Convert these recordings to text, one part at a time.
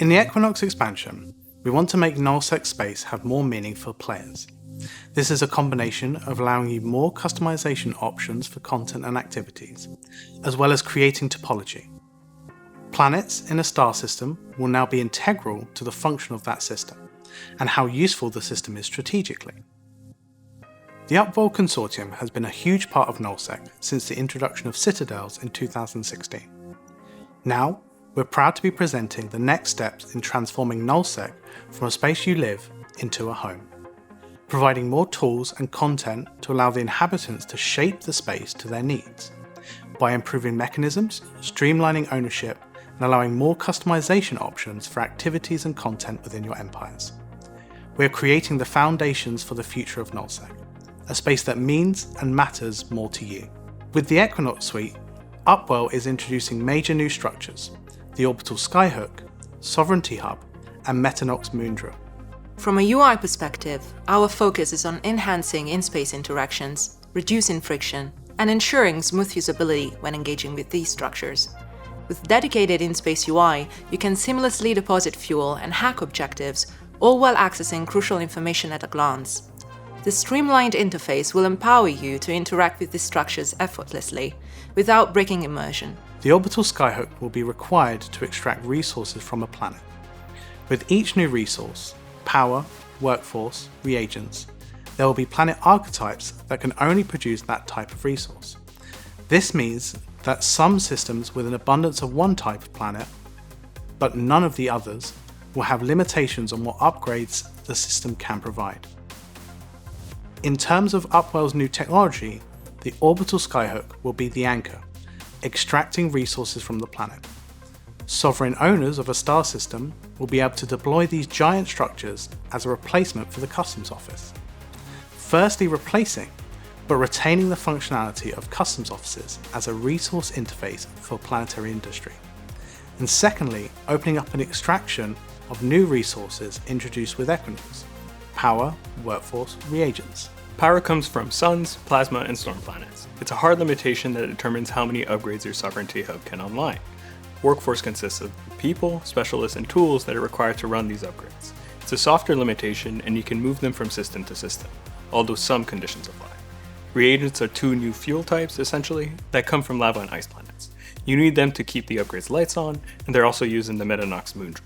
In the Equinox expansion, we want to make Nullsec space have more meaning for players. This is a combination of allowing you more customization options for content and activities, as well as creating topology. Planets in a star system will now be integral to the function of that system, and how useful the system is strategically. The Upwell consortium has been a huge part of Nullsec since the introduction of citadels in 2016. Now, we're proud to be presenting the next steps in transforming Nullsec from a space you live into a home, providing more tools and content to allow the inhabitants to shape the space to their needs, by improving mechanisms, streamlining ownership, and allowing more customization options for activities and content within your empires. We're creating the foundations for the future of Nullsec, a space that means and matters more to you. With the Equinox suite, Upwell is introducing major new structures: the Orbital Skyhook, Sovereignty Hub, and metox Moondrill. From a UI perspective, our focus is on enhancing in-space interactions, reducing friction, and ensuring smooth usability when engaging with these structures. With dedicated in-space UI, you can seamlessly deposit fuel and hack objectives, all while accessing crucial information at a glance. This streamlined interface will empower you to interact with these structures effortlessly, without breaking immersion. The Orbital Skyhook will be required to extract resources from a planet. With each new resource, power, workforce, reagents, there will be planet archetypes that can only produce that type of resource. This means that some systems with an abundance of one type of planet, but none of the others, will have limitations on what upgrades the system can provide. In terms of Upwell's new technology, the Orbital Skyhook will be the anchor, extracting resources from the planet. Sovereign owners of a star system will be able to deploy these giant structures as a replacement for the customs office. Firstly replacing, but retaining the functionality of customs offices as a resource interface for planetary industry. And secondly, opening up an extraction of new resources introduced with Equinox: power, workforce, reagents. Power comes from suns, plasma, and storm planets. It's a hard limitation that determines how many upgrades your Sovereignty Hub can online. Workforce consists of people, specialists, and tools that are required to run these upgrades. It's a softer limitation, and you can move them from system to system, although some conditions apply. Reagents are two new fuel types, essentially, that come from lava and ice planets. You need them to keep the upgrades lights on, and they're also used in the metox Moondrill.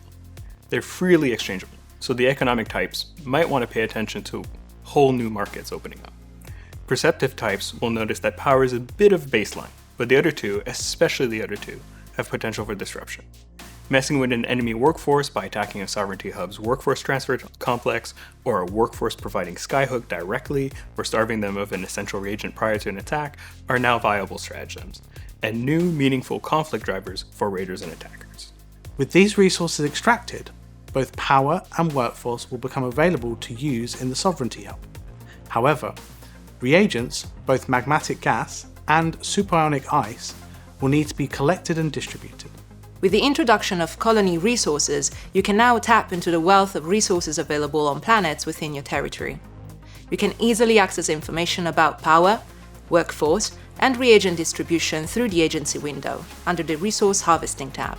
They're freely exchangeable, so the economic types might want to pay attention to whole new markets opening up. Perceptive types will notice that power is a bit of baseline, but the other two, especially the other two, have potential for disruption. Messing with an enemy workforce by attacking a Sovereignty Hub's workforce transfer complex, or a workforce providing Skyhook directly, or starving them of an essential reagent prior to an attack, are now viable stratagems, and new meaningful conflict drivers for raiders and attackers. With these resources extracted, both power and workforce will become available to use in the Sovereignty Hub. However, reagents, both magmatic gas and superionic ice, will need to be collected and distributed. With the introduction of colony resources, you can now tap into the wealth of resources available on planets within your territory. You can easily access information about power, workforce, and reagent distribution through the agency window under the Resource Harvesting tab.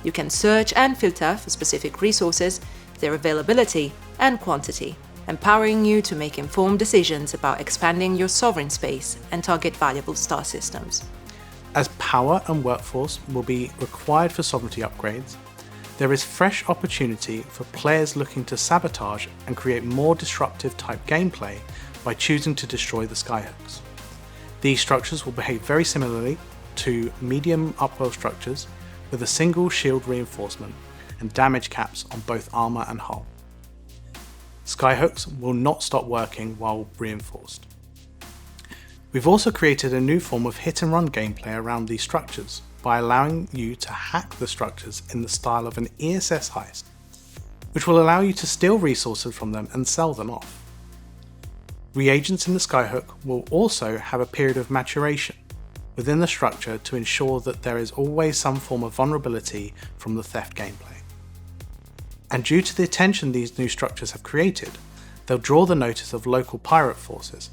You can search and filter for specific resources, their availability and quantity, empowering you to make informed decisions about expanding your sovereign space and target valuable star systems. As power and workforce will be required for sovereignty upgrades, there is fresh opportunity for players looking to sabotage and create more disruptive type gameplay by choosing to destroy the Skyhooks. These structures will behave very similarly to medium Upwell structures, with a single shield reinforcement and damage caps on both armor and hull. Skyhooks will not stop working while reinforced. We've also created a new form of hit and run gameplay around these structures by allowing you to hack the structures in the style of an ESS heist, which will allow you to steal resources from them and sell them off. Reagents in the Skyhook will also have a period of maturation within the structure to ensure that there is always some form of vulnerability from the theft gameplay. And due to the attention these new structures have created, they'll draw the notice of local pirate forces,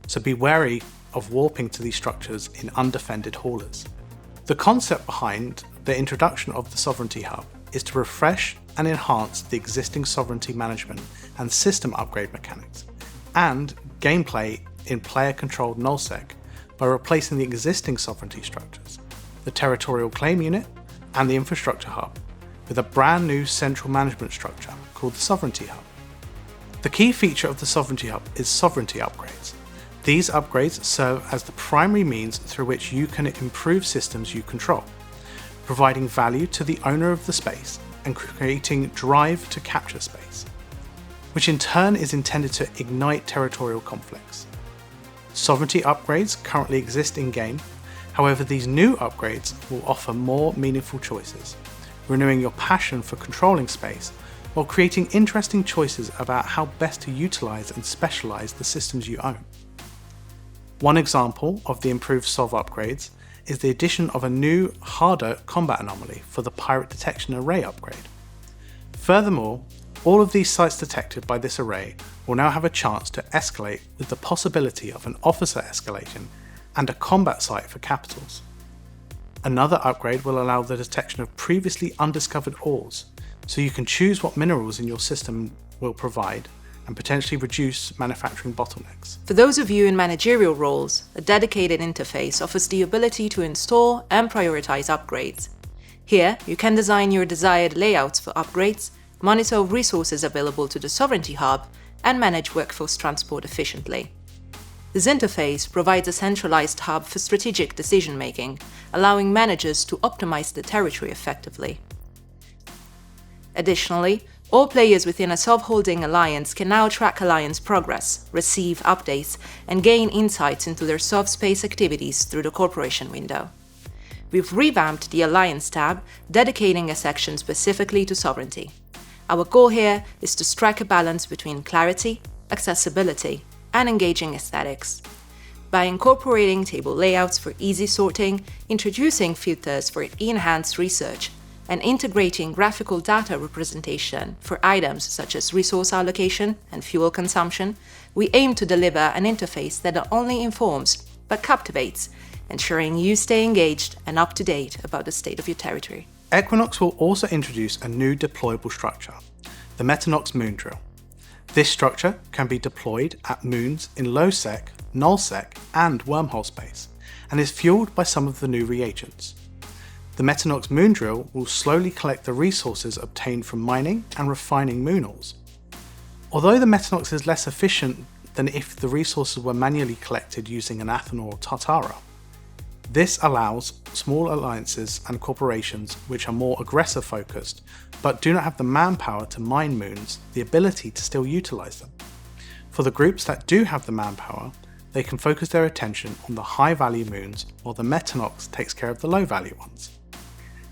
so be wary of warping to these structures in undefended haulers. The concept behind the introduction of the Sovereignty Hub is to refresh and enhance the existing sovereignty management and system upgrade mechanics, and gameplay in player-controlled Nullsec by replacing the existing sovereignty structures, the territorial claim unit and the infrastructure hub, with a brand new central management structure called the sovereignty hub. The key feature of the sovereignty hub is sovereignty upgrades. These upgrades serve as the primary means through which you can improve systems you control, providing value to the owner of the space and creating drive to capture space, which in turn is intended to ignite territorial conflicts. Sovereignty upgrades currently exist in-game, however these new upgrades will offer more meaningful choices, renewing your passion for controlling space while creating interesting choices about how best to utilize and specialize the systems you own. One example of the improved Sov upgrades is the addition of a new, harder combat anomaly for the pirate detection array upgrade. Furthermore, all of these sites detected by this array will now have a chance to escalate with the possibility of an officer escalation and a combat site for capitals. Another upgrade will allow the detection of previously undiscovered ores, so you can choose what minerals in your system will provide and potentially reduce manufacturing bottlenecks. For those of you in managerial roles, a dedicated interface offers the ability to install and prioritize upgrades. Here, you can design your desired layouts for upgrades, monitor resources available to the Sovereignty Hub, and manage workforce transport efficiently. This interface provides a centralized hub for strategic decision-making, allowing managers to optimize the territory effectively. Additionally, all players within a Sov-holding alliance can now track alliance progress, receive updates, and gain insights into their Sov space activities through the corporation window. We've revamped the Alliance tab, dedicating a section specifically to sovereignty. Our goal here is to strike a balance between clarity, accessibility, and engaging aesthetics. By incorporating table layouts for easy sorting, introducing filters for enhanced research, and integrating graphical data representation for items such as resource allocation and fuel consumption, we aim to deliver an interface that not only informs, but captivates, ensuring you stay engaged and up to date about the state of your territory. Equinox will also introduce a new deployable structure, the metox moon drill. This structure can be deployed at moons in low-sec, null-sec, and wormhole space, and is fueled by some of the new reagents. The metox moon drill will slowly collect the resources obtained from mining and refining moon ores. Although the metox is less efficient than if the resources were manually collected using an Athena or Tartara, this allows small alliances and corporations which are more aggressor focused but do not have the manpower to mine moons the ability to still utilize them. For the groups that do have the manpower, they can focus their attention on the high value moons while the metox takes care of the low value ones.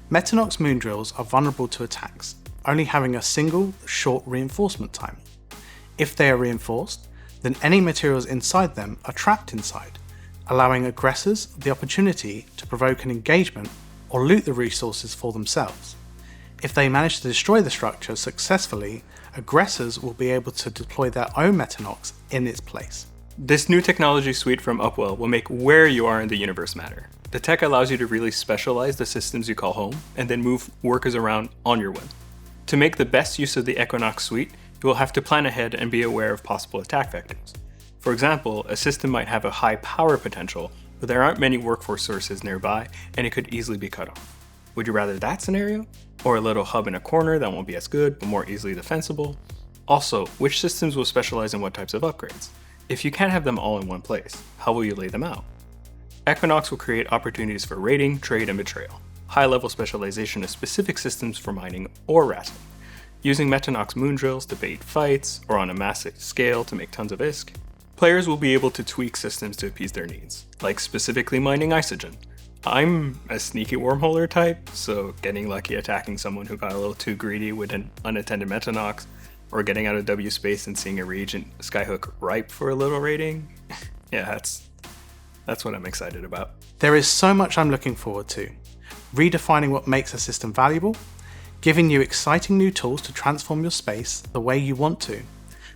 Metox moon drills are vulnerable to attacks, only having a single short reinforcement time. If they are reinforced, then any materials inside them are trapped inside, allowing aggressors the opportunity to provoke an engagement or loot the resources for themselves. If they manage to destroy the structure successfully, aggressors will be able to deploy their own metox in its place. This new technology suite from Upwell will make where you are in the universe matter. The tech allows you to really specialize the systems you call home, and then move workers around on your whim. To make the best use of the Equinox suite, you will have to plan ahead and be aware of possible attack vectors. For example, a system might have a high power potential, but there aren't many workforce sources nearby, and it could easily be cut off. Would you rather that scenario? Or a little hub in a corner that won't be as good, but more easily defensible? Also, which systems will specialize in what types of upgrades? If you can't have them all in one place, how will you lay them out? Equinox will create opportunities for raiding, trade, and betrayal, high-level specialization of specific systems for mining or rattling, using metox moon drills to bait fights, or on a massive scale to make tons of ISK. Players will be able to tweak systems to appease their needs, like specifically mining isogen. I'm a sneaky wormholer type, so getting lucky attacking someone who got a little too greedy with an unattended metox, or getting out of W space and seeing a reagent skyhook ripe for a little raiding. Yeah, that's what I'm excited about. There is so much I'm looking forward to. Redefining what makes a system valuable, giving you exciting new tools to transform your space the way you want to,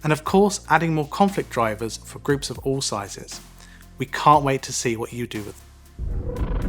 and of course adding more conflict drivers for groups of all sizes. We can't wait to see what you do with them.